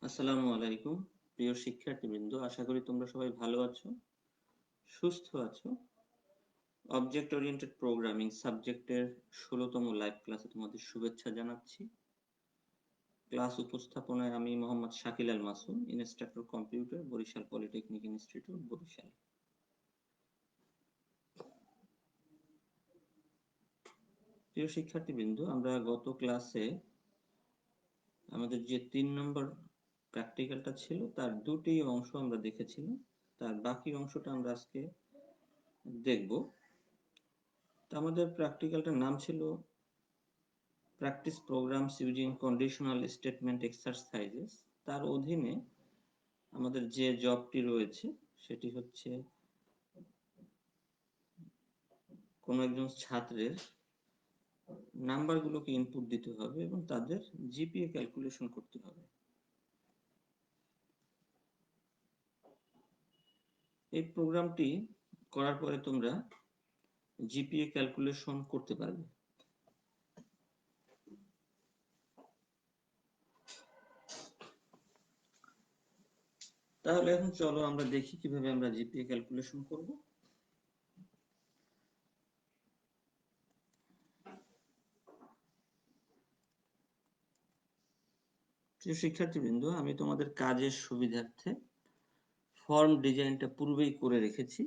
আসসালামু আলাইকুম প্রিয় শিক্ষার্থীবৃন্দ, আশা করি তোমরা সবাই ভালো আছো, সুস্থ আছো। অবজেক্ট ওরিয়েন্টেড প্রোগ্রামিং সাবজেক্টের 16তম লাইভ ক্লাসে তোমাদের শুভেচ্ছা জানাচ্ছি। ক্লাস উপস্থাপনায় আমি Mohammad Shakil Al Masum, instructor computer, Barishal polytechnic institute, Barishal. প্রিয় শিক্ষার্থীবৃন্দ, আমরা গত ক্লাসে আমাদের যে 3 নম্বর প্র্যাকটিক্যালটা ছিল তার দুটি অংশ আমরা দেখেছিলাম, তার বাকি অংশটা আমরা আজকে দেখব। আমাদের প্র্যাকটিক্যালটার নাম ছিল practice programs using conditional statement exercises. তার অধীনে আমাদের যে জবটি রয়েছে সেটি হচ্ছে কোনো একজন ছাত্রের নাম্বারগুলোকে ইনপুট দিতে হবে এবং তাদের জিপিএ ক্যালকুলেশন করতে হবে। এই প্রোগ্রামটি করার পরে তোমরা জিপিএ ক্যালকুলেশন করতে পারবে। তাহলে এখন চলো আমরা দেখি কিভাবে আমরা জিপিএ ক্যালকুলেশন করব। প্রিয় শিক্ষার্থীবৃন্দ, আমি তোমাদের কাজের সুবিধার্থে ফর্ম ডিজাইনটা পূর্বেই করে রেখেছি,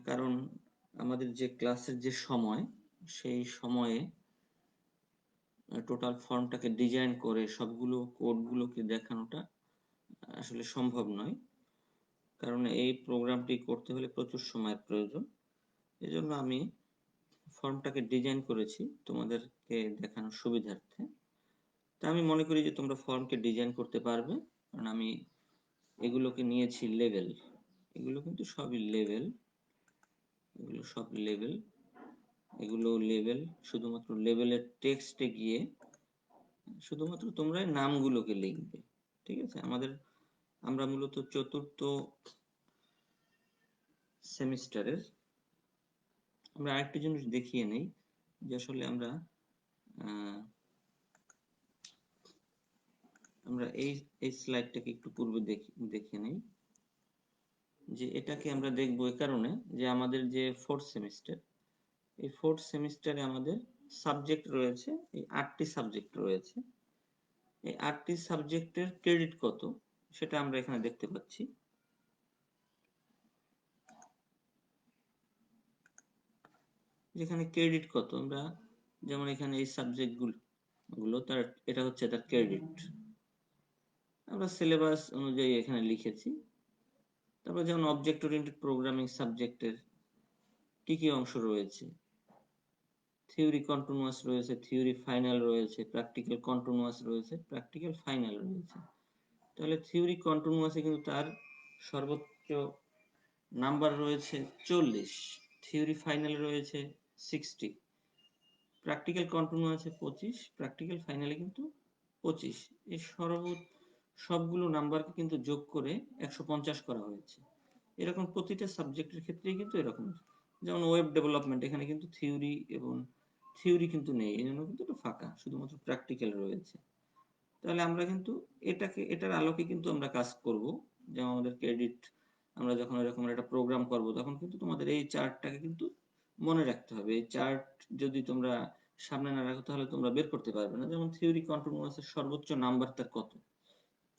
কারণ আমাদের যে ক্লাসের যে সময়, সেই সময়ে টোটাল ফর্মটাকে ডিজাইন করে সবগুলো কোডগুলোকে দেখানোটা আসলে সম্ভব নয়, কারণ এই প্রোগ্রামটি করতে হলে প্রচুর সময়ের প্রয়োজন। এজন্য আমি ফর্মটাকে ডিজাইন করেছি তোমাদেরকে দেখানোর সুবিধার্থে। তা আমি মনে করি যে তোমরা ফর্মকে ডিজাইন করতে পারবে, কারণ আমি এগুলোকে নিয়েছি লেভেল। এগুলো কিন্তু সবই লেভেল, এগুলো সব লেভেল, এগুলো লেভেল। শুধুমাত্র লেভেলের টেক্সটে গিয়ে শুধুমাত্র তোমরা নামগুলোকে লিখবে, ঠিক আছে? আমরা মূলত চতুর্থ সেমিস্টারের আমরা আরেকটা জিনিস দেখিয়ে নেই যে আসলে আমরা এই স্লাইডটাকে একটু পূর্বে দেখে নেই যে এটাকে আমরা দেখবো এই কারণে যে আমাদের যে ফোর্থ সেমিস্টার, এই ফোর্থ সেমিস্টারে আমাদের সাবজেক্ট রয়েছে, এই 8টি সাবজেক্ট রয়েছে। এই 8টি সাবজেক্টের ক্রেডিট কত সেটা আমরা এখানে দেখতে পাচ্ছি। যেখানে ক্রেডিট কত, আমরা যেমন এখানে এই সাবজেক্ট গুলো তার এটা হচ্ছে তার ক্রেডিট, আমরা সিলেবাস অনুযায়ী এখানে লিখেছি। তারপর যেমন অবজেক্ট ওরিয়েন্টেড প্রোগ্রামিং সাবজেক্টের কি কি অংশ রয়েছে, থিওরি কন্টিনিউয়াস রয়েছে, থিওরি ফাইনাল রয়েছে, প্র্যাকটিক্যাল কন্টিনিউয়াস রয়েছে, প্র্যাকটিক্যাল ফাইনাল রয়েছে। তাহলে থিওরি কন্টিনিউয়াসে কিন্তু তার সর্বোচ্চ নাম্বার রয়েছে 40, থিওরি ফাইনাল রয়েছে 60, প্র্যাকটিক্যাল কন্টিনিউয়াসে 25, প্র্যাকটিক্যাল ফাইনালে কিন্তু 25। এই সবগুলো নাম্বারকে কিন্তু যোগ করে 150 করা হয়েছে। এরকম প্রতিটা সাবজেক্টের ক্ষেত্রেই কিন্তু এরকম। যেমন ওয়েব ডেভেলপমেন্ট, এখানে কিন্তু থিওরি কিন্তু নেই, এই জন্য কিন্তু এটা ফাঁকা, শুধুমাত্র প্র্যাকটিক্যাল রয়েছে। তাহলে আমরা কিন্তু এটার আলোকে কিন্তু আমরা কাজ করব। যেমন আমাদের ক্রেডিট, আমরা যখন এরকম একটা প্রোগ্রাম করব তখন কিন্তু তোমাদের এই চার্টটাকে কিন্তু মনে রাখতে হবে। এই চার্ট যদি তোমরা সামনে না রাখো তাহলে তোমরা বের করতে পারবে না। যেমন থিওরি কন্টিনিউয়াসের সর্বোচ্চ নাম্বার তার কত,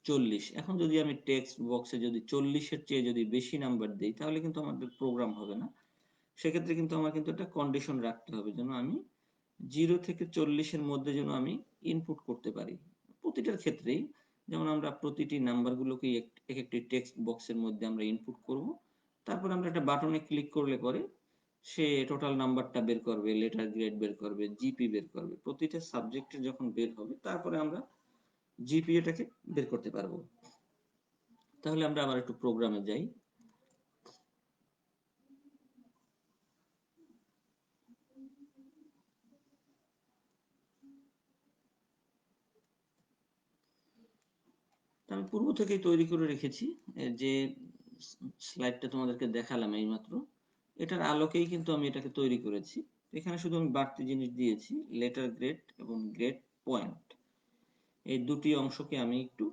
40। এখন যদি আমি টেক্সট বক্সে যদি 40-এর চেয়ে যদি বেশি নাম্বার দিই তাহলে কিন্তু আমাদের প্রোগ্রাম হবে না। সেক্ষেত্রে কিন্তু আমার কিন্তু একটা কন্ডিশন রাখতে হবে যেন আমি 0 থেকে 40-এর মধ্যে যেন আমি ইনপুট করতে পারি প্রতিটার ক্ষেত্রেই। যেমন আমরা প্রতিটি নাম্বারগুলোকে এক একটি টেক্সট বক্সের মধ্যে আমরা ইনপুট করব, তারপর আমরা একটা বাটনে ক্লিক করলে পরে সে টোটাল নাম্বারটা বের করবে, লেটার গ্রেড বের করবে, জিপি বের করবে। প্রতিটা সাবজেক্টে যখন বের হবে তারপরে আমরা জিপিএটাকে বের করতে পারবো। তাহলে আমরা আবার একটু প্রোগ্রামে যাই। আমি পূর্ব থেকেই তৈরি করে রেখেছি যে স্লাইডটা তোমাদেরকে দেখালাম এইমাত্র, এটার আলোকেই কিন্তু আমি এটাকে তৈরি করেছি। এখানে শুধু আমি বাড়তি জিনিস দিয়েছি লেটার গ্রেড এবং গ্রেড পয়েন্ট। এই দুটি অংশকে আমি একটু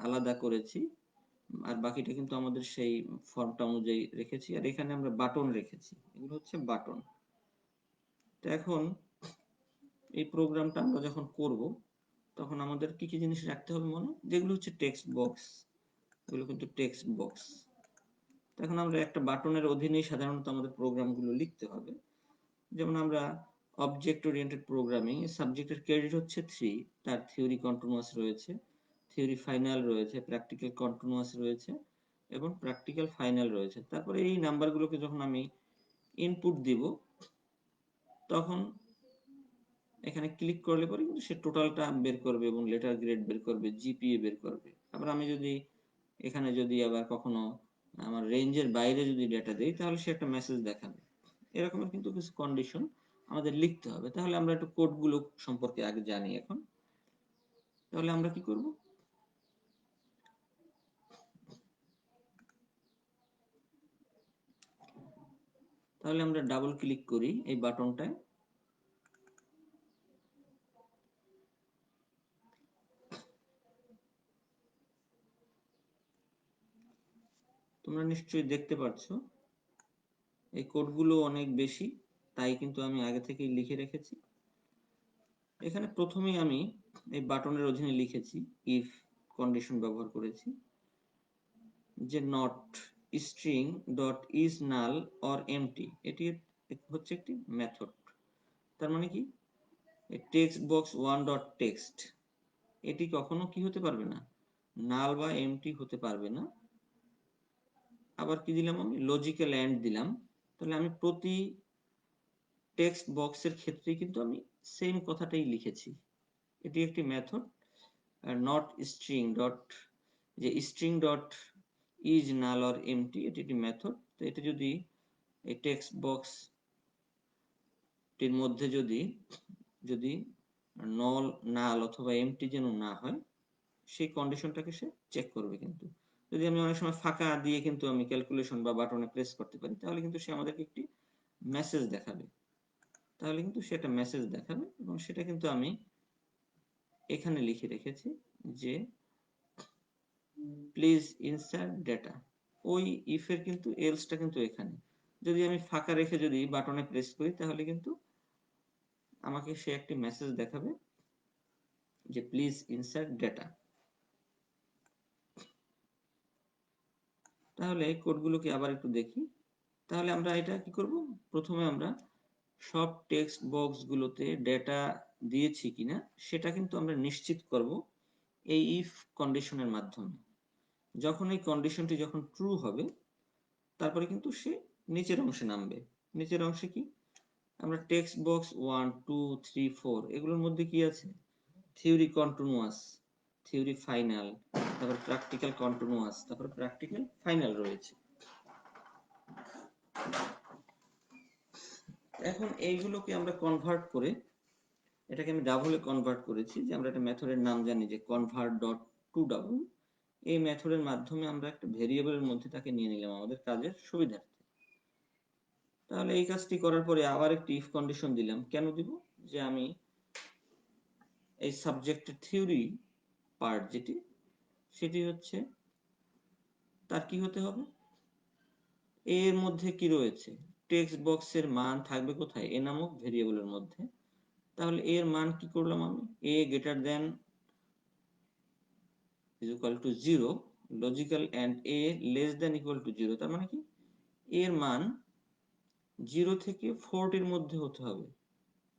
আলাদা করেছি, আর বাকিটা কিন্তু আমাদের সেই ফর্মটা অনুযায়ী রেখেছি। আর এখানে আমরা বাটন রেখেছি, এগুলো হচ্ছে বাটন। তো এখন এই প্রোগ্রামটা আমরা যখন করব তখন আমাদের কি কি জিনিস রাখতে হবে মনে, যেগুলো হচ্ছে টেক্সট বক্স, এগুলো কিন্তু টেক্সট বক্স। এখন আমরা একটা বাটনের অধীনেই সাধারণত আমাদের প্রোগ্রামগুলো লিখতে হবে। যেমন আমরা অবজেক্ট ওরিয়েন্টেড প্রোগ্রামিং, সাবজেক্টের ক্রেডিট হচ্ছে 3, তার থিওরি কন্টিনিউয়াস রয়েছে, থিওরি ফাইনাল রয়েছে, প্র্যাকটিক্যাল কন্টিনিউয়াস রয়েছে এবং প্র্যাকটিক্যাল ফাইনাল রয়েছে। তারপরে এই নাম্বারগুলোকে যখন আমি ইনপুট দিব তখন এখানে ক্লিক করলে পরে কিন্তু সে টোটালটা বের করবে এবং লেটার গ্রেড বের করবে, জিপিএ বের করবে। আবার আমি যদি এখানে যদি আবার কখনো আমার রেঞ্জের বাইরে যদি ডেটা দেই তাহলে সে একটা মেসেজ দেখাবে। এরকমের কিন্তু কিছু কন্ডিশন আমাদের লিখতে হবে। তাহলে আমরা একটু কোডগুলো সম্পর্কে আগে জানি এখন। তাহলে আমরা কি করব, তাহলে আমরা ডাবল ক্লিক করি এই বাটনটায়। তোমরা নিশ্চয়ই দেখতে পাচ্ছ এই কোডগুলো অনেক বেশি, তাই কিন্তু আমি আগে থেকেই লিখে রেখেছি। এখানে প্রথমেই আমি এই বাটনের অধীনে লিখেছি ইফ কন্ডিশন ব্যবহার করেছি, যে not string dot is null or empty, এটি হচ্ছে একটি মেথড। তার মানে কি, text box one dot text এটি কখনো কি হতে পারবে না, নাল বা এমটি হতে পারবে না। আবার কি দিলাম আমি, লজিক্যাল এন্ড দিলাম। তাহলে আমি প্রতি টেক্সট বক্সের ক্ষেত্রে কিন্তু আমি সেম কথাটাই লিখেছি। এটি একটি মেথড। নট স্ট্রিং ডট, যে string dot is null or empty, এটি একটি মেথড। তো এটা যদি এই টেক্সট বক্স টির মধ্যে যদি যদি নল নাল অথবা এমটি যেন না হয় সেই কন্ডিশনটাকে সে চেক করবে। কিন্তু যদি আমি অনেক সময় ফাঁকা দিয়ে কিন্তু আমি ক্যালকুলেশন বা বাটনে প্রেস করতে পারি তাহলে কিন্তু সে আমাদেরকে একটি মেসেজ দেখাবে। তাহলে কিন্তু সে একটা মেসেজ দেখাবে এবং সেটা কিন্তু আমি এখানে লিখে রেখেছি যে প্লিজ ইনসার্ট ডেটা। ওই ইফের কিন্তু এলসটা কিন্তু এখানে। যদি আমি ফাঁকা রেখে যদি বাটনে প্রেস করি তাহলে কিন্তু আমাকে সে একটি মেসেজ দেখাবে যে প্লিজ ইনসার্ট ডেটা। তাহলে কোডগুলোকে আবার একটু দেখি। তাহলে আমরা এটা কি করব, প্রথমে আমরা সব টেক্সট বক্সগুলোতে ডেটা দিয়েছি কিনা সেটা কিন্তু আমরা নিশ্চিত করব এই ইফ কন্ডিশনের মাধ্যমে। যখন এই কন্ডিশনটি যখন ট্রু হবে তারপরে কিন্তু সে নিচের অংশে নামবে। নিচের অংশে কি, আমরা টেক্সট বক্স 1 2 3 4 এগুলোর মধ্যে কি আছে, থিওরি কন্টিনিউয়াস, থিওরি ফাইনাল, তারপর প্র্যাকটিক্যাল কন্টিনিউয়াস, তারপর প্র্যাকটিক্যাল ফাইনাল রয়েছে। এখন এইগুলোকে আমরা কনভার্ট করে, এটাকে আমি ডাবলে কনভার্ট করেছি, যে আমরা একটা মেথডের নাম জানি যে কনভার্ট ডট টু ডাবল। এই মেথডের মাধ্যমে আমরা একটা ভেরিয়েবলের মধ্যে তাকে নিয়ে নিলাম আমাদের কাজের সুবিধার্থে। তাহলে এই কাজটি করার পরে আবার একটি ইফ কন্ডিশন দিলাম। কেন দিব, যে আমি এই সাবজেক্টের থিওরি পার্ট যেটি, সেটি হচ্ছে তার কি হতে হবে, এর মধ্যে কি রয়েছে, টেক্সট বক্সের মান থাকবে কোথায়, এ নামক ভেরিয়েবলের মধ্যে। তাহলে এর মান কি করলাম আমি, a greater than is equal to 0, logical and a less than equal to 0। তার মানে কি, এর মান 0 থেকে 40 এর মধ্যে হতে হবে।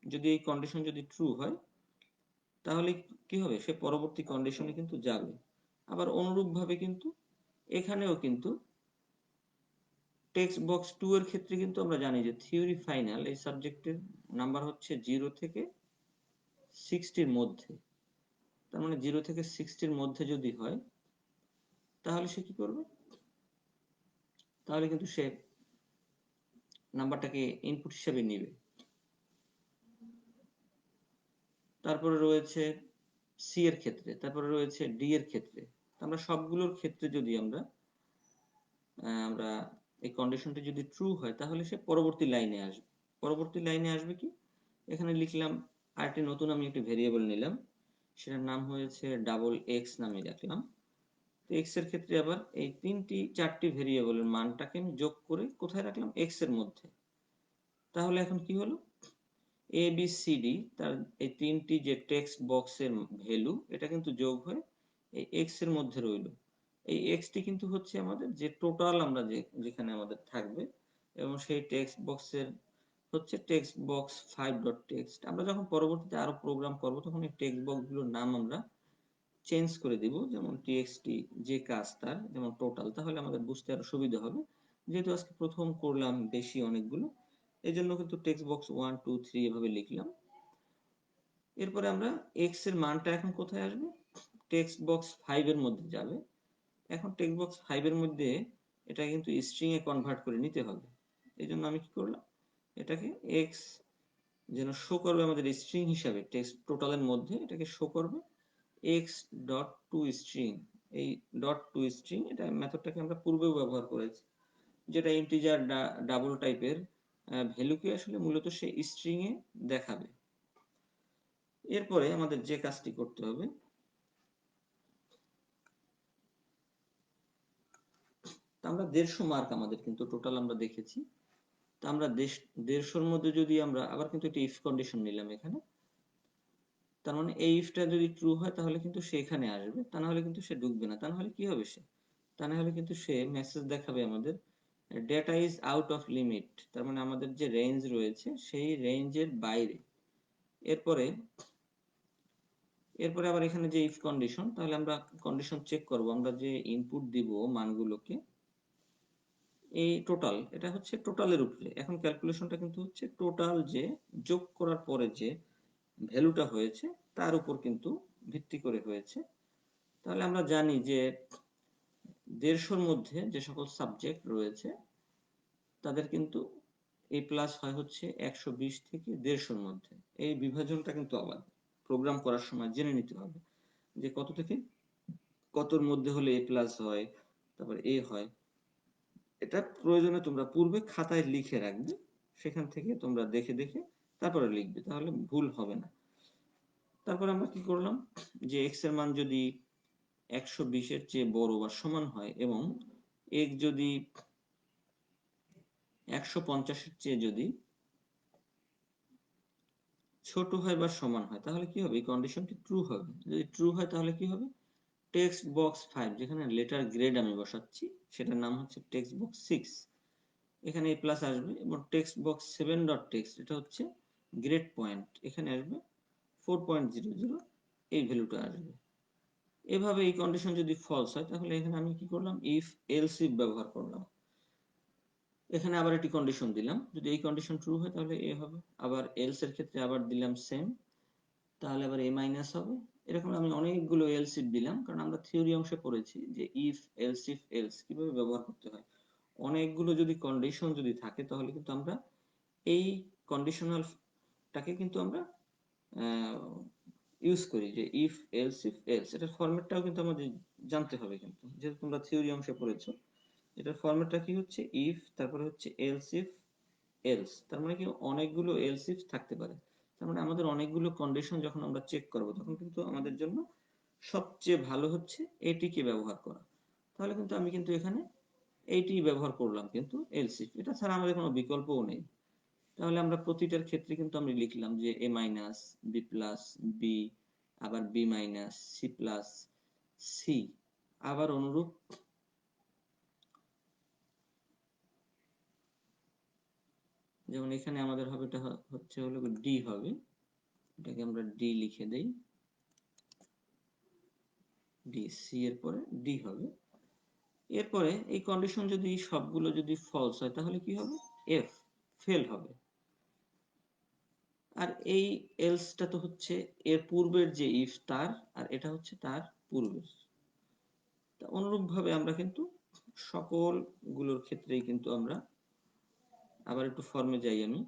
যদি এই কন্ডিশন যদি ট্রু হয় তাহলে কি হবে, সে পরবর্তী কন্ডিশনে কিন্তু যাবে। আবার অনুরূপভাবে কিন্তু এখানেও কিন্তু টেক্সট বক্স 2 এর ক্ষেত্রে কিন্তু আমরা জানি যে থিওরি ফাইনাল এই সাবজেক্টের নাম্বার হচ্ছে 0 থেকে 60 এর মধ্যে। তার মানে 0 থেকে 60 এর মধ্যে যদি হয় তাহলে সে কি করবে, তাহলে কিন্তু সে নাম্বারটাকে ইনপুট হিসেবে নেবে। তারপরে রয়েছে সি এর ক্ষেত্রে, তারপরে রয়েছে ডি এর ক্ষেত্রে। আমরা সবগুলোর ক্ষেত্রে যদি আমরা আমরা এই কন্ডিশনটি যদি ট্রু হয় তাহলে সে পরবর্তী লাইনে আসবে। পরবর্তী লাইনে আসবে কি, এখানে লিখলাম আরেকটি নতুন আমি একটি ভেরিয়েবল নিলাম, সেটার নাম হয়েছে ডাবল এক্স নামে রাখলাম। তো এক্স এর ক্ষেত্রে আবার এই চারটি ভেরিয়েবলের মানটাকে আমি যোগ করে কোথায় রাখলাম, এক্স এর মধ্যে। তাহলে এখন কি হলো, এ বি সি ডি তার এই তিনটি যে টেক্সট বক্সের ভ্যালু, এটা কিন্তু যোগ হয়ে এই এক্স এর মধ্যে রইল। এই এক্সটি কিন্তু হচ্ছে আমাদের যে টোটাল আমরা যেখানে আমাদের থাকবে, এবং সেই টেক্সট বক্সের হচ্ছে টেক্সট বক্স 5.টেক্সট। আমরা যখন পরবর্তীতে আরো প্রোগ্রাম করব তখন এই টেক্সট বক্সগুলোর নাম আমরা চেঞ্জ করে দিব, যেমন টিএক্সটি যে কাজ তার, যেমন টোটাল, তাহলে আমাদের বুঝতে আরো সুবিধা হবে। যেহেতু আজকে প্রথম করলাম বেশি অনেকগুলো, এই জন্য কিন্তু টেক্সট বক্স 1 2 3 এভাবে লিখলাম। এরপরে আমরা এক্স এর মানটা এখন কোথায় আসবে, টেক্সট বক্স 5 এর মধ্যে যাবে। এখন টেক্সট বক্স 5 এর মধ্যে এটা কিন্তু স্ট্রিং এ কনভার্ট করে নিতে হবে। এই জন্য আমি কি করলাম, এটাকে এক্স যেন শো করবে আমাদের স্ট্রিং হিসাবে টেক্সট টোটালের মধ্যে, এটাকে শো করবে এক্স ডট টু স্ট্রিং। এই ডট টু স্ট্রিং এটা মেথডটাকে আমরা পূর্বেও ব্যবহার করেছি, যেটা ইন্টিজার ডাবল টাইপের ভ্যালুকে আসলে মূলত সে স্ট্রিং এ দেখাবে। এরপরে আমাদের যে কাজটি করতে হবে, আমরা 150 মার্ক আমাদের কিন্তু টোটাল আমরা দেখেছি। তা আমরা 150-র মধ্যে যদি আমরা আবার কিন্তু একটা ইফ কন্ডিশন নিলাম এখানে, তার মানে এই ইফটা যদি ট্রু হয় তাহলে কিন্তু সে এখানে আসবে, তা না হলে কিন্তু সে ঢুকবে না। তা না হলে কি হবে, তা না হলে কিন্তু সে মেসেজ দেখাবে আমাদের data is out of limit, তার মানে আমাদের যে রেঞ্জ রয়েছে সেই রেঞ্জের বাইরে। এরপরে এরপরে আবার এখানে যে ইফ কন্ডিশন, তাহলে আমরা কন্ডিশন চেক করব, আমরা যে ইনপুট দিব মানগুলোকে, এই টোটাল, এটা হচ্ছে টোটালের উপরে। এখন ক্যালকুলেশনটা কিন্তু হচ্ছে টোটাল যে যোগ করার পরে যে ভ্যালুটা হয়েছে তার উপর কিন্তু ভিত্তি করে হয়েছে। তাহলে আমরা জানি যে 150-র মধ্যে যে সকল সাবজেক্ট রয়েছে তাদের কিন্তু এ প্লাস হয় হচ্ছে 120 থেকে 150-র মধ্যে। এই বিভাজনটা কিন্তু আবার প্রোগ্রাম করার সময় জেনে নিতে হবে যে কত থেকে কতর মধ্যে হলে এ প্লাস হয়, তারপর এ হয়। এটা প্রয়োজনে তোমরা পূর্বে খাতায় লিখে রাখবে, সেখান থেকে তোমরা দেখে দেখে তারপরে লিখবে, তাহলে ভুল হবে না। তারপর আমরা কি করলাম, যে এক্স এর মান যদি 120-এর চেয়ে বড় বা সমান হয় এবং এক্স যদি 150-এর চেয়ে যদি ছোট হয় বা সমান হয়, তাহলে কি হবে, এই কন্ডিশনটি ট্রু হবে। যদি ট্রু হয় তাহলে কি হবে, টেক্সট বক্স 5 যেখানে লেটার গ্রেড আমি বসাচ্ছি সেটার নাম হচ্ছে টেক্সট বক্স 6, এখানে এ প্লাস আসবে। এবং টেক্সট বক্স 7.টেক্সট এটা হচ্ছে গ্রেড পয়েন্ট, এখানে আসবে 4.00, এই ভ্যালুটা আসবে। এভাবে এই কন্ডিশন যদি ফলস হয় তাহলে এখানে আমি কি করলাম, ইফ এলস ইফ ব্যবহার করলাম। এখানে আবার একটি কন্ডিশন দিলাম, যদি এই কন্ডিশন ট্রু হয় তাহলে এ হবে, আবার এলস এর ক্ষেত্রে আবার দিলাম সেম, তাহলে আবার এ মাইনাস হবে। এরকম আমি অনেকগুলো এলস ইফ দিলাম, কারণ আমরা থিওরি অংশে পড়েছি যে ইফ এলস কিভাবে ব্যবহার করতে হয়। অনেকগুলো যদি কন্ডিশন যদি থাকে তাহলে কিন্তু আমরা এই কন্ডিশনালটাকে কিন্তু আমরা ইউজ করি, যে ইফ এলস এটার ফরম্যাটটাও কিন্তু আমাদের জানতে হবে, কিন্তু যেহেতু তোমরা থিওরি অংশে পড়েছো। এটার ফরম্যাটটা কি হচ্ছে, ইফ তারপরে হচ্ছে এলস, তার মানে কি অনেকগুলো এলস ইফ থাকতে পারে। তার মানে আমাদের অনেকগুলো কন্ডিশন যখন আমরা চেক করব তখন কিন্তু আমাদের জন্য সবচেয়ে ভালো হচ্ছে এটিকে ব্যবহার করা। তাহলে কিন্তু আমি কিন্তু এখানে এইটি ব্যবহার করলাম, কিন্তু এলস ইফ, এটা ছাড়া আমাদের কোনো বিকল্পও নেই। তাহলে আমরা প্রতিটার ক্ষেত্রে কিন্তু আমরা লিখলাম যে A minus B plus B, আবার B minus C plus C, আবার অনুরূপ যেমন এখানে আমাদের হবে, এটা হচ্ছে হলো ডি হবে, এটাকে আমরা ডি লিখে দেই, ডি সি এর পরে ডি হবে। এরপরে এই কন্ডিশন যদি সবগুলো যদি ফলস হয় তাহলে কি হবে, এফ ফেল হবে। আর এই এলসটা তো হচ্ছে এর পূর্বের যে ইফ তার, আর এটা হচ্ছে তার পূর্বের। অনুরূপ ভাবে আমরা কিন্তু সকল গুলোর ক্ষেত্রেই কিন্তু আমরা আবার একটু ফর্মে যাই, আমি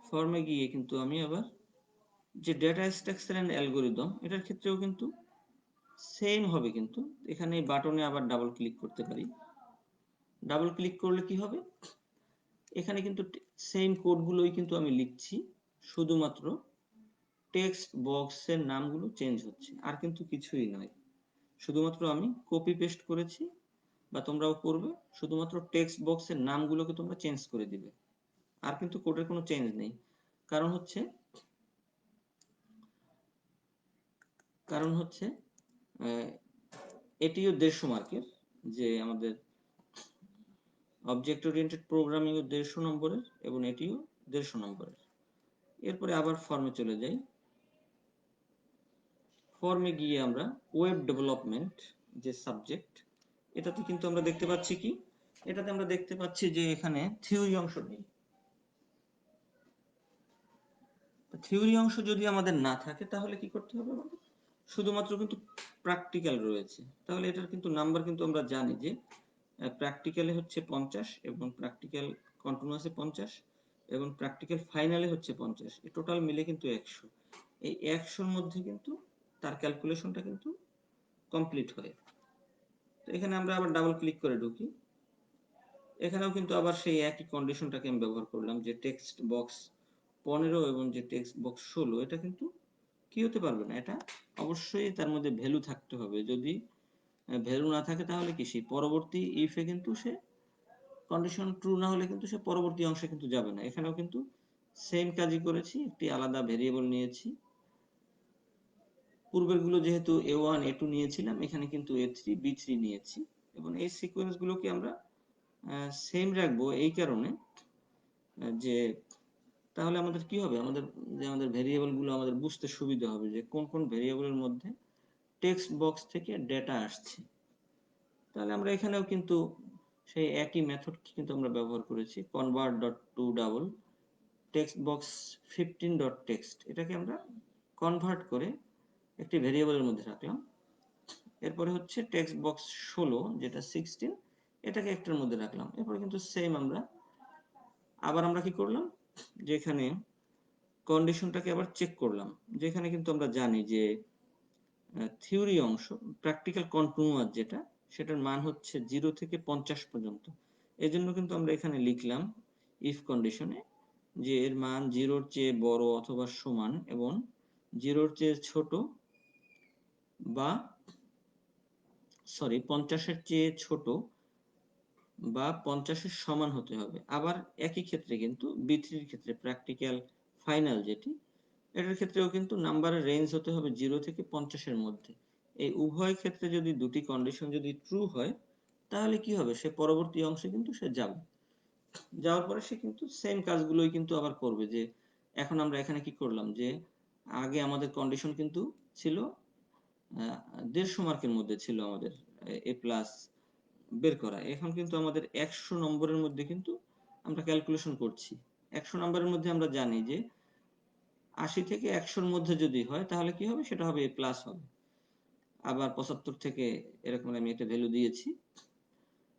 ফর্মে গিয়ে কিন্তু আমি আবার যে ডেটা স্ট্রাকচার এন্ড অ্যালগোরিদম, এটার ক্ষেত্রেও কিন্তু সেম হবে, কিন্তু এখানে এই বাটনে আবার ডাবল ক্লিক করতে পারি। ডাবল ক্লিক করলে কি হবে, এখানে কিন্তু সেম কোডগুলোই কিন্তু আমি লিখছি, শুধুমাত্র টেক্সট বক্সের নামগুলো চেঞ্জ হচ্ছে, আর কিন্তু কিছুই নয়। শুধুমাত্র আমি কপি পেস্ট করেছি, বা তোমরাও করবে, শুধুমাত্র টেক্সট বক্সের নামগুলোকে তোমরা চেঞ্জ করে দিবে, আর কিন্তু কোডের কোনো চেঞ্জ নেই। কারণ হচ্ছে এটিও 150 মার্কের, যে আমাদের অবজেক্ট ওরিয়েন্টেড প্রোগ্রামিং ও 150 নম্বরের, এবং এটিও 150 নম্বরের। এরপরে আবার ফর্মে চলে যাই। ফর্মে গিয়ে আমরা ওয়েব ডেভেলপমেন্ট যে সাবজেক্ট, এটাতে কিন্তু আমরা দেখতে পাচ্ছি কি, এটাতে আমরা দেখতে পাচ্ছি যে এখানে থিওরি অংশ নেই। থিওরি অংশ যদি আমাদের না থাকে তাহলে কি করতে হবে আমাদের, শুধুমাত্র কিন্তু প্র্যাকটিক্যাল রয়েছে। তাহলে এটার কিন্তু নাম্বার কিন্তু আমরা জানি যে প্র্যাকটিক্যালে হচ্ছে 50, এবং প্র্যাকটিক্যাল কন্টিনিউয়াসে 50, এবং প্র্যাকটিক্যাল ফাইনালে হচ্ছে 50, এই টোটাল মিলে কিন্তু 100। এই 100-র মধ্যে কিন্তু তার ক্যালকুলেশনটা কিন্তু কমপ্লিট হয়। তো এখানে আমরা আবার ডাবল ক্লিক করে ঢুকি। এখানেও কিন্তু আবার সেই একই কন্ডিশনটাকে আমি ব্যবহার করলাম, যে টেক্সট বক্স 15 এবং যে টেক্সট বক্স 16, এটা কিন্তু কি হতে পারবে না, এটা অবশ্যই তার মধ্যে ভ্যালু থাকতে হবে। যদি ভ্যালু না থাকে তাহলে কি সেই পরবর্তী ইফে কিন্তু সে কন্ডিশন ট্রু না হলে কিন্তু সে পরবর্তী অংশে কিন্তু যাবে না। এখানেও কিন্তু সেম কাজই করেছি, একটি আলাদা ভেরিয়েবল নিয়েছি। পূর্বের গুলো যেহেতু a1 a2 নিয়েছিলাম, এখানে কিন্তু a3 b3 নিয়েছি, এবং এই সিকোয়েন্স গুলোকে আমরা সেম রাখবো এই কারণে যে তাহলে আমাদের কি হবে, আমাদের ভেরিয়েবল গুলো আমাদের বুঝতে সুবিধা হবে যে কোন কোন ভেরিয়েবলের মধ্যে টেক্সট বক্স থেকে ডেটা আসছে। তাহলে আমরা এখানেও কিন্তু সেই একই মেথড কিন্তু আমরা ব্যবহার করেছি, convert.toDouble টেক্সট বক্স 15.text, এটাকে আমরা কনভার্ট করে একটি ভেরিয়েবলের মধ্যে রাখলাম। এরপরে হচ্ছে টেক্সট বক্স 16, যেটা 16, এটাকে একটার মধ্যে রাখলাম। এরপরে কিন্তু সেম আবার আমরা কি করলাম, যেখানে কন্ডিশনটাকে আবার চেক করলাম, যেখানে কিন্তু আমরা জানি যে থিওরি অংশ প্র্যাকটিক্যাল কন্টিনিউয়াস যেটা, সেটার মান হচ্ছে 0 থেকে 50 পর্যন্ত। এজন্য কিন্তু আমরা এখানে লিখলাম ইফ কন্ডিশনে যে এর মান 0-র চেয়ে বড় অথবা সমান, এবং 0-র চেয়ে ছোট, বা 50-এর চেয়ে ছোট বা 50-এর সমান হতে হবে। আবার একই ক্ষেত্রে কিন্তু B3-র ক্ষেত্রে প্র্যাকটিক্যাল ফাইনাল যেটি, এটার ক্ষেত্রেও কিন্তু নাম্বারের রেঞ্জ হতে হবে 0 থেকে 50-এর মধ্যে। এই উভয় ক্ষেত্রে যদি দুটি কন্ডিশন যদি ট্রু হয়, তাহলে কি হবে, সে পরবর্তী অংশে কিন্তু সে যাবে। যাওয়ার পরে সে কিন্তু সেম কাজগুলোই কিন্তু আবার করবে। যে এখন আমরা এখানে কি করলাম, যে আগে আমাদের কন্ডিশন কিন্তু ছিল 150 মার্কের মধ্যে ছিল আমাদের এ প্লাস বের করা। এখন কিন্তু আমাদের 100 নম্বরের মধ্যে কিন্তু আমরা ক্যালকুলেশন করছি। 100 নম্বরের মধ্যে আমরা জানি যে 80 থেকে 100-র মধ্যে যদি হয় তাহলে কি হবে, সেটা হবে এ প্লাস হবে। আবার 75 থেকে এরকম আমি একটা ভ্যালু দিয়েছি,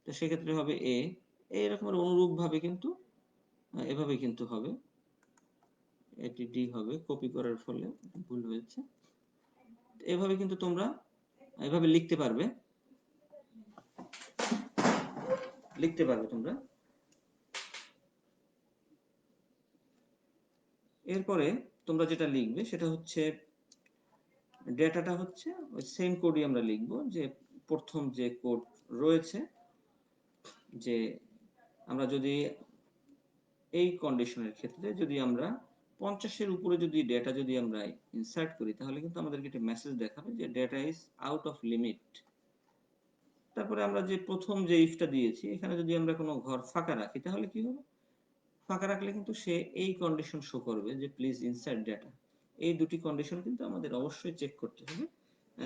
তো সেক্ষেত্রে হবে এ। এইরকম অনুরূপ ভাবে কিন্তু এভাবে কিন্তু হবে, এটি ডি হবে, কপি করার ফলে ভুল হয়েছে। এভাবে কিন্তু তোমরা এভাবে লিখতে পারবে তোমরা। এরপরে তোমরা যেটা লিখবে সেটা হচ্ছে ডেটাটা হচ্ছে ওই সেম কোডই আমরা লিখব, যে প্রথম যে কোড রয়েছে, যে আমরা যদি এই কন্ডিশনের ক্ষেত্রে যদি আমরা 50-এর উপরে যদি ডেটা যদি আমরা ইনসার্ট করি, তাহলে কিন্তু আমাদেরকে একটা মেসেজ দেখাবে যে data is out of limit. তারপরে আমরা যে প্রথম যে ইফটা দিয়েছি, এখানে যদি আমরা কোনো ঘর ফাঁকা রাখি তাহলে কি হবে, ফাঁকা রাখলে কিন্তু সে এই কন্ডিশন শো করবে যে প্লিজ ইনসার্ট ডেটা। এই দুটি কন্ডিশন কিন্তু আমাদের অবশ্যই চেক করতে হবে।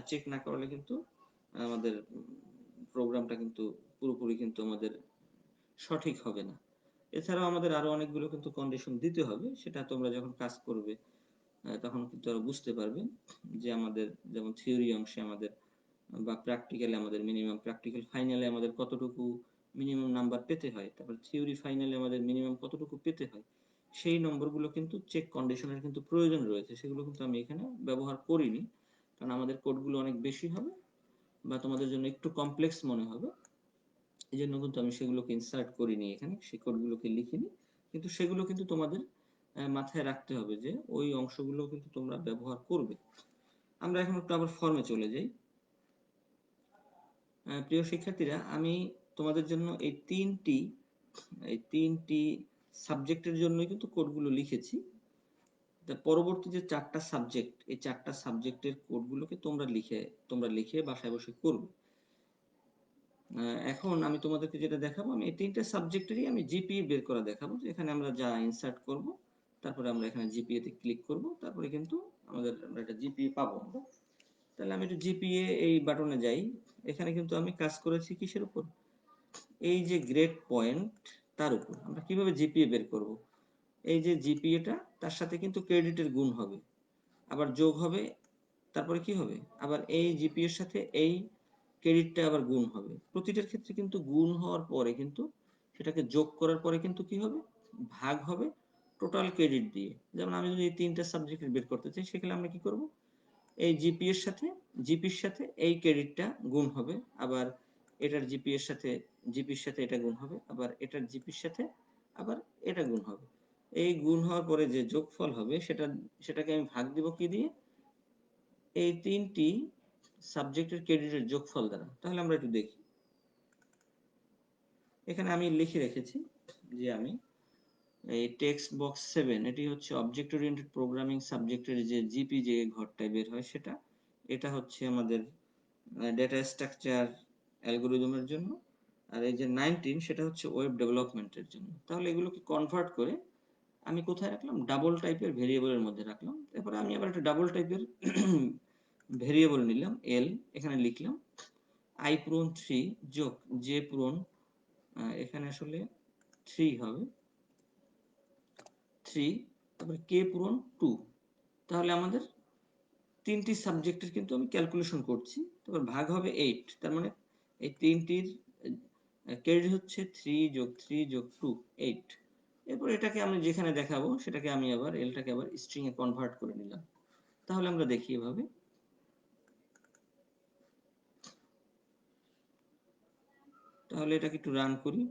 চেক না করলে কিন্তু আমাদের প্রোগ্রামটা কিন্তু পুরোপুরি কিন্তু আমাদের সঠিক হবে না। এছাড়াও আমাদের আরো অনেকগুলো কিন্তু কন্ডিশন দিতে হবে, সেটা তোমরা যখন কাজ করবে তখন কিন্তু আরো বুঝতে পারবে যে আমাদের যেমন থিওরি অংশে আমাদের বা প্র্যাকটিক্যালে আমাদের মিনিমাম, প্র্যাকটিক্যাল ফাইনালে আমাদের কতটুকু মিনিমাম নাম্বার পেতে হয়, তারপর থিওরি ফাইনালে আমাদের মিনিমাম কতটুকু পেতে হয়, সেই নম্বরগুলো কিন্তু চেক কন্ডিশনের কিন্তু প্রয়োজন রয়েছে। সেগুলো কিন্তু আমি এখানে ব্যবহার করিনি, কারণ আমাদের কোডগুলো অনেক বেশি হবে। বা তোমাদের জন্য একটু কমপ্লেক্স মনে হবে, এই জন্য কিন্তু আমি সেগুলোকে ইনসার্ট করিনি এখানে, সেই কোডগুলোকে লিখিনি, কিন্তু সেগুলো কিন্তু তোমাদের মাথায় রাখতে হবে যে ওই অংশগুলো কিন্তু তোমরা ব্যবহার করবে। আমরা এখন একটু আবার ফর্মে চলে যাই। প্রিয় শিক্ষার্থীরা, আমি তোমাদের জন্য এই তিনটি সাবজেক্টের জন্যই কিন্তু কোডগুলো লিখেছি। পরবর্তী যে 4টা সাবজেক্ট, এই 4টা সাবজেক্টের কোডগুলোকে তোমরা লিখে বাসায় বসে করবে। এখন আমি তোমাদেরকে যেটা দেখাবো, আমি এই 3টে সাবজেক্টেরই আমি জিপিএ বের করা দেখাবো। এখানে আমরা যা ইনসার্ট করব, তারপরে আমরা এখানে জিপিএ তে ক্লিক করব, তারপরে কিন্তু আমরা একটা জিপিএ পাবো আমরা। তাহলে আমি একটু জিপিএ এই বাটনে যাই। এখানে কিন্তু আমি কাজ করেছি কিসের উপর? এই যে গ্রেড পয়েন্ট, তার উপর। আমরা কিভাবে জিপিএ বের করব? এই যে জিপিএটা, তার সাথে কিন্তু ক্রেডিটের গুণ হবে, আবার যোগ হবে, তারপরে কি হবে? আবার এই জিপিএ এর সাথে এই ক্রেডিটটা আবার গুণ হবে। প্রতিটার ক্ষেত্রে কিন্তু গুণ হওয়ার পরে কিন্তু সেটাকে যোগ করার পরে কিন্তু কি হবে? ভাগ হবে টোটাল ক্রেডিট দিয়ে। যেমন আমি যদি এই 3টা সাবজেক্ট বের করতে চাই, সেখানে আমরা কি করব? এই জিপিএর সাথে এই ক্রেডিটটা গুণ হবে, আবার এটার জিপির সাথে এটা গুণ হবে, আবার এটার জিপির সাথে আবার এটা গুণ হবে। এই গুণ হওয়ার পরে যে যোগফল হবে সেটাকে আমি ভাগ দিব কি দিয়ে? এই 3টি সাবজেক্টের ক্রেডিটের যোগফল দ্বারা। তাহলে আমরা একটু দেখি। এখানে আমি লিখে রেখেছি যে আমি এই টেক্সট বক্স 7, এটি হচ্ছে অবজেক্ট ওরিয়েন্টেড প্রোগ্রামিং সাবজেক্টের যে জিপি যে ঘরটায় বের হয় সেটা। এটা হচ্ছে আমাদের ডেটা স্ট্রাকচার অ্যালগরিদমের জন্য। আর এই যে 19, সেটা হচ্ছে ওয়েব ডেভেলপমেন্টের জন্য। তাহলে এগুলোকে কনভার্ট করে আমি কোথায় রাখলাম? ডাবল টাইপের ভেরিয়েবলের মধ্যে রাখলাম। এরপরে আমি আবার একটা ডাবল টাইপের ভেরিয়েবল নিলাম, এল, এখানে লিখলাম i পূরণ 3 যোগ j পূরণ, এখানে আসলে 3 হবে, 3, তারপরে k পূরণ 2। তাহলে আমাদের 3টি সাবজেক্টের কিন্তু আমি ক্যালকুলেশন করছি। তারপর ভাগ হবে 8। তার মানে এই 3টির ক্রেডিট হচ্ছে 3 যোগ 3 যোগ 2, 8। এরপর এটাকে আমি যেখানে দেখাবো সেটাকে আমি আবার এলটাকে আবার স্ট্রিং এ কনভার্ট করে নিলাম। তাহলে আমরা দেখি এভাবে। তাহলে এটাকে একটু রান করি।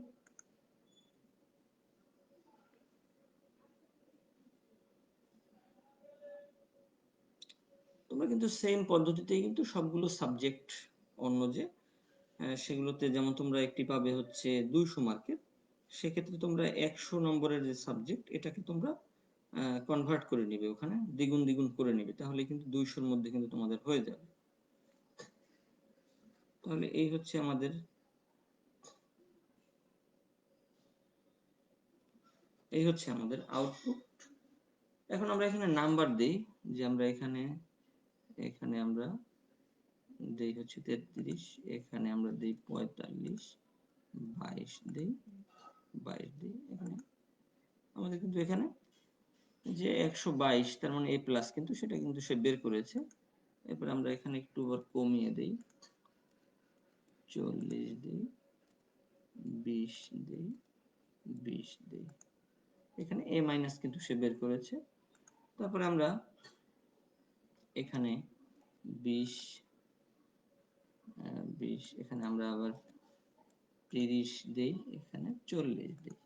তোমরা কিন্তু সেম পদ্ধতিতেই কিন্তু সবগুলো সাবজেক্ট অন্য যে সেগুলোতে, যেমন তোমরা একটি পাবে হচ্ছে 200 মার্কের, সেক্ষেত্রে তোমরা 100 নম্বরের যে সাবজেক্ট, এটাকে তোমরা কনভার্ট করে নিবে, ওখানে দ্বিগুণ দ্বিগুণ করে নিবে, তাহলে কিন্তু 200-র মধ্যে কিন্তু তোমাদের হয়ে যাবে। তাহলে এই হচ্ছে আমাদের আউটপুট। এখন আমরা এখানে নাম্বার দেই, যে আমরা এখানে আমরা দেই হচ্ছে 33, এখানে আমরা দেই 45, 22 দেই, 22 দেই। এখানে আমাদের কিন্তু এখানে যে 122, তার মানে a প্লাস, কিন্তু সেটা কিন্তু সে বের করেছে। এরপর আমরা এখানে একটু কমিয়ে দেই, 40 দেই, 20 দেই, 20 দেই। এখানে a মাইনাস কিন্তু সে বের করেছে। তারপরে আমরা এখানে 20, এখানে আমরা আবার 30 দেই, এখানে 40 দেই।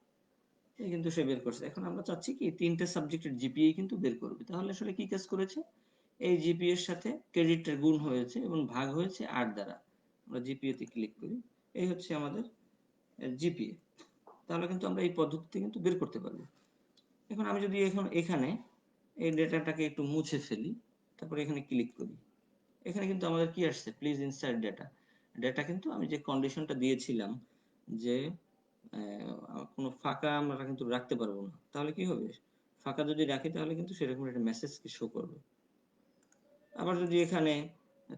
এই কিন্তু সে বের করছে। এখন আমরা চাচ্ছি কি 3টে সাবজেক্টের জিপিএ কিন্তু বের করবে। তাহলে আসলে কি কাজ করেছে? এই জিপিএ এর সাথে ক্রেডিটের গুণ হয়েছে এবং ভাগ হয়েছে 8 দ্বারা। আমরা জিপিএ তে ক্লিক করি। এই হচ্ছে আমাদের জিপিএ। তাহলে কিন্তু আমরা এই পদ্ধতিতে কিন্তু বের করতে পারবো। এখন আমি যদি এখানে এই ডেটাটাকে একটু মুছে ফেলি, তারপরে এখানে ক্লিক করি, এখানে কিন্তু আমাদের কি আসছে? Please insert data. ডেটা কিন্তু আমি যে কন্ডিশনটা দিয়েছিলাম যে কোনো ফাঁকা আমরা কিন্তু রাখতে পারবো না, তাহলে কি হবে? ফাঁকা যদি রাখি তাহলে কিন্তু সেরকম একটা মেসেজ শো করবে। আবার যদি এখানে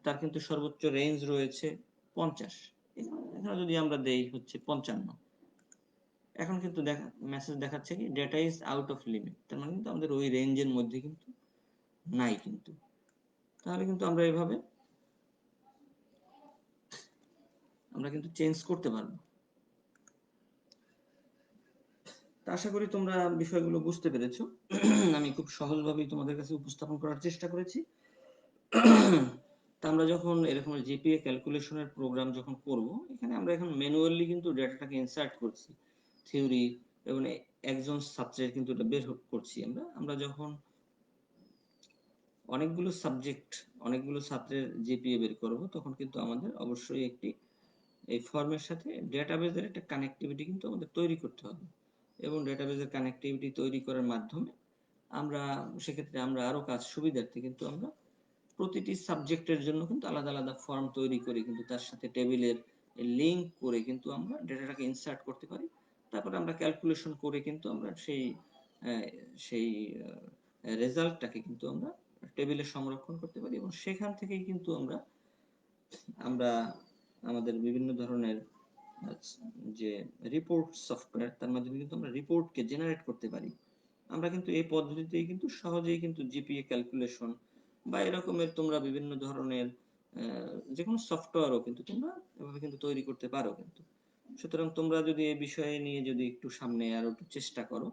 তার কিন্তু সর্বোচ্চ রেঞ্জ রয়েছে 50, এখানে যদি আমরা দেই হচ্ছে 55, এখন কিন্তু মেসেজ দেখাচ্ছে কি data is out of limit, তার মানে কিন্তু আমাদের ওই রেঞ্জের মধ্যে কিন্তু নাই কিন্তু। তাহলে কিন্তু আমরা এভাবে কিন্তু চেঞ্জ করতে পারবো। আশা করি তোমরা বিষয়গুলো বুঝতে পেরেছো। আমি খুব সহজভাবেই তোমাদের কাছে উপস্থাপন করার চেষ্টা করেছি। তা আমরা যখন এরকম জিপিএ ক্যালকুলেশনের প্রোগ্রাম যখন করব, এখানে আমরা এখন ম্যানুয়ালি কিন্তু ডেটাটাকে ইনসার্ট করছি। থিওরি এবং একজন ছাত্রের কিন্তু এটা বের করছি আমরা। আমরা যখন অনেকগুলো ছাত্রের জিপিএ বের করব, তখন কিন্তু আমাদের অবশ্যই একটি এই ফর্মের সাথে ডেটাবেজের একটা কানেক্টিভিটি কিন্তু আমাদের তৈরি করতে হবে। এবং ডেটাবেজের কানেক্টিভিটি তৈরি করার মাধ্যমে আমরা সেক্ষেত্রে আমরা আরো কাজ সুবিধার্থে কিন্তু আমরা প্রতিটি সাবজেক্টের জন্য কিন্তু আলাদা আলাদা ফর্ম তৈরি করে কিন্তু তার সাথে টেবিলের লিঙ্ক করে কিন্তু আমরা ডেটাটাকে ইনসার্ট করতে পারি। তারপরে আমরা ক্যালকুলেশন করে কিন্তু আমরা সেই রেজাল্টটাকে কিন্তু আমরা টেবিলে সংরক্ষণ করতে পারি এবং সেখান থেকেই কিন্তু আমরা আমরা আমাদের বিভিন্ন ধরনের যে রিপোর্ট সফটওয়্যার, তার মাধ্যমে কিন্তু আমরা রিপোর্টকে জেনারেট করতে পারি। আমরা কিন্তু এই পদ্ধতিতেই কিন্তু সহজেই কিন্তু জিপিএ ক্যালকুলেশন বা এরকমের তোমরা বিভিন্ন ধরনের যেকোনো সফটওয়্যারও কিন্তু তোমরা এভাবে কিন্তু তৈরি করতে পারো কিন্তু। সুতরাং তোমরা যদি এই বিষয়ে নিয়ে যদি একটু সামনে আরো একটু চেষ্টা করো,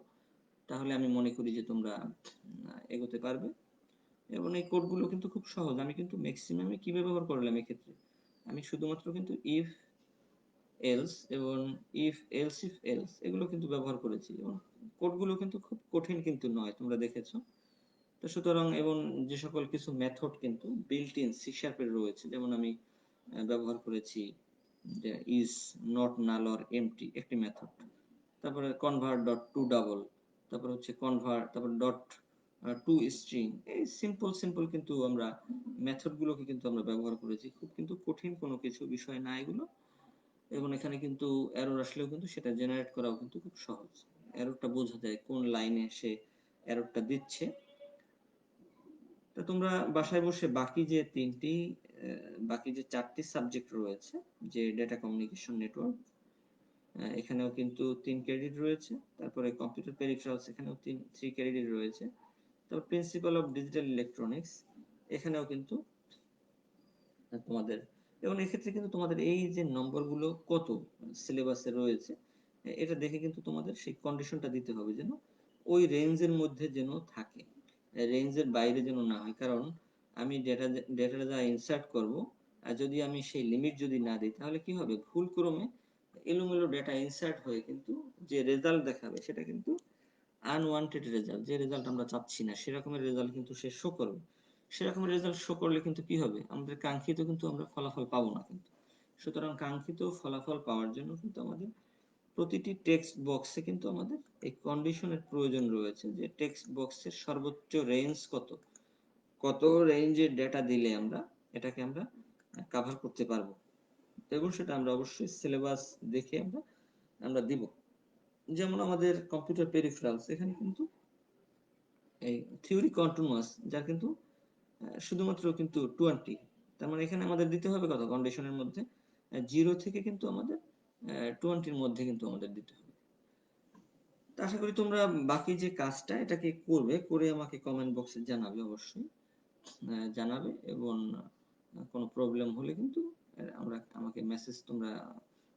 তাহলে আমি মনে করি যে তোমরা এগোতে পারবে। এবং এই কোডগুলো কিন্তু খুব সহজ। আমি কিন্তু ম্যাক্সিমামে কি ব্যবহার করলাম এক্ষেত্রে? আমি শুধুমাত্র কিন্তু ইফ এলস এবং ইফ এলস ইফ এলস এগুলো কিন্তু ব্যবহার করেছি এবং কোডগুলো কিন্তু খুব কঠিন কিন্তু নয়, তোমরা দেখেছো। তো সুতরাং এবং যে সকল কিছু মেথড কিন্তু বিল্ট ইন সি শার্পের রয়েছে, যেমন আমি ব্যবহার করেছি যে is, not, null or empty একটি মেথড, তারপরে কনভার্ট ডট টু ডাবল, তারপর হচ্ছে কনভার্ট, তারপর ডট টু স্ট্রিং। এই সিম্পল কিন্তু আমরা মেথডগুলোকে কিন্তু আমরা ব্যবহার করেছি, খুব কিন্তু কঠিন কোনো কিছু বিষয় না এগুলো। এবং এখানে কিন্তু এরর আসলেও কিন্তু সেটা জেনারেট করাও কিন্তু খুব সহজ। এররটা বোঝা যায় কোন লাইনে সে এররটা দিচ্ছে। তো তোমরা বাসায় বসে বাকি যে 4টি সাবজেক্ট রয়েছে, যে ডেটা কমিউনিকেশন নেটওয়ার্ক, এখানেও কিন্তু 3 ক্রেডিট রয়েছে। তারপরে কম্পিউটার পেরিফেরালস, এখানেও 3 ক্রেডিট রয়েছে। তারপর প্রিন্সিপাল অফ ডিজিটাল ইলেকট্রনিক্স, এখানেও কিন্তু তোমাদের, এবং এক্ষেত্রে কিন্তু তোমাদের এই যে নম্বরগুলো কত সিলেবাসে রয়েছে, এটা দেখে কিন্তু তোমাদের সেই কন্ডিশনটা দিতে হবে যেন ওই রেঞ্জের মধ্যে যেন থাকে, রেঞ্জের বাইরে যেন না হয়। কারণ আমি ডেটাটা যা ইনসার্ট করব, আর যদি আমি সেই লিমিট যদি না দিই, তাহলে কি হবে, ভুল ক্রমে এলোমেলো ডেটা ইনসার্ট হয়ে কিন্তু যে রেজাল্ট দেখাবে সেটা কিন্তু আনওয়ান্টেড রেজাল্ট, যে রেজাল্ট আমরা চাচ্ছি না সেরকমের রেজাল্ট কিন্তু সে শো করবে। সেরকম রেজাল্ট শো করলে কিন্তু কি হবে, আমাদের কাঙ্ক্ষিত কিন্তু আমরা ফলাফল পাবো না কিন্তু। সুতরাং কাঙ্ক্ষিত ফলাফল পাওয়ার জন্য কিন্তু আমাদের প্রতিটি টেক্সট বক্সে কিন্তু আমাদের এই কন্ডিশনের প্রয়োজন রয়েছে, যে টেক্সট বক্সের সর্বোচ্চ রেঞ্জ কত, কত রেঞ্জের ডেটা দিলে আমরা এটাকে আমরা কভার করতে পারবো, এবং সেটা আমরা অবশ্যই সিলেবাস দেখে আমরা আমরা দিব। যেমন আমাদের কম্পিউটার পেরিফেরালস, এখানে কিন্তু এই থিওরি কন্টিনিউয়াস, যার কিন্তু শুধুমাত্র কিন্তু 20, তার মানে এখানে আমাদের দিতে হবে কত কন্ডিশনের মধ্যে, 0 থেকে কিন্তু আমাদের 20-র মধ্যে কিন্তু আমাদের দিতে হবে। তো আশা করি তোমরা বাকি যে কাজটা এটাকে করবে, করে আমাকে কমেন্ট বক্সে জানাবে, অবশ্যই জানাবে। এবং কোনো প্রবলেম হলে কিন্তু আমাকে মেসেজ তোমরা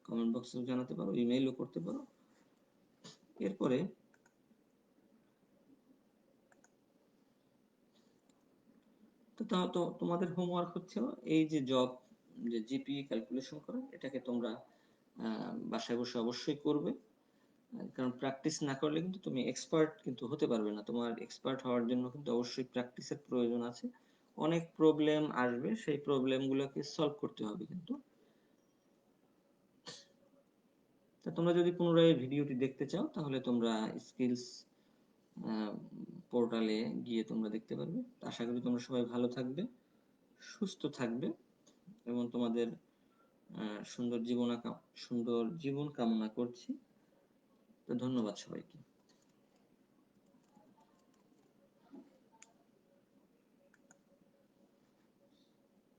কমেন্ট বক্সেও জানাতে পারো, ইমেইলও করতে পারো। এরপরে তো তোমাদের হোমওয়ার্ক হচ্ছে এই যে যে জিপিএ ক্যালকুলেশন করা, এটাকে তোমরা বাসায় বসে অবশ্যই করবে। কারণ প্র্যাকটিস না করলে কিন্তু তুমি এক্সপার্ট কিন্তু হতে পারবে না। তোমার এক্সপার্ট হওয়ার জন্য কিন্তু অবশ্যই প্র্যাকটিসের প্রয়োজন আছে। অনেক প্রবলেম আসবে, সেই প্রবলেমগুলোকে সলভ করতে হবে কিন্তু। তা তোমরা যদি পুনরায় ভিডিওটি দেখতে চাও, তাহলে তোমরা স্কিলস পোর্টালে গিয়ে তোমরা দেখতে পারবে। আশা করি তোমরা সবাই ভালো থাকবে, সুস্থ থাকবে, এবং তোমাদের সুন্দর জীবন কামনা করছি। তো ধন্যবাদ সবাইকে।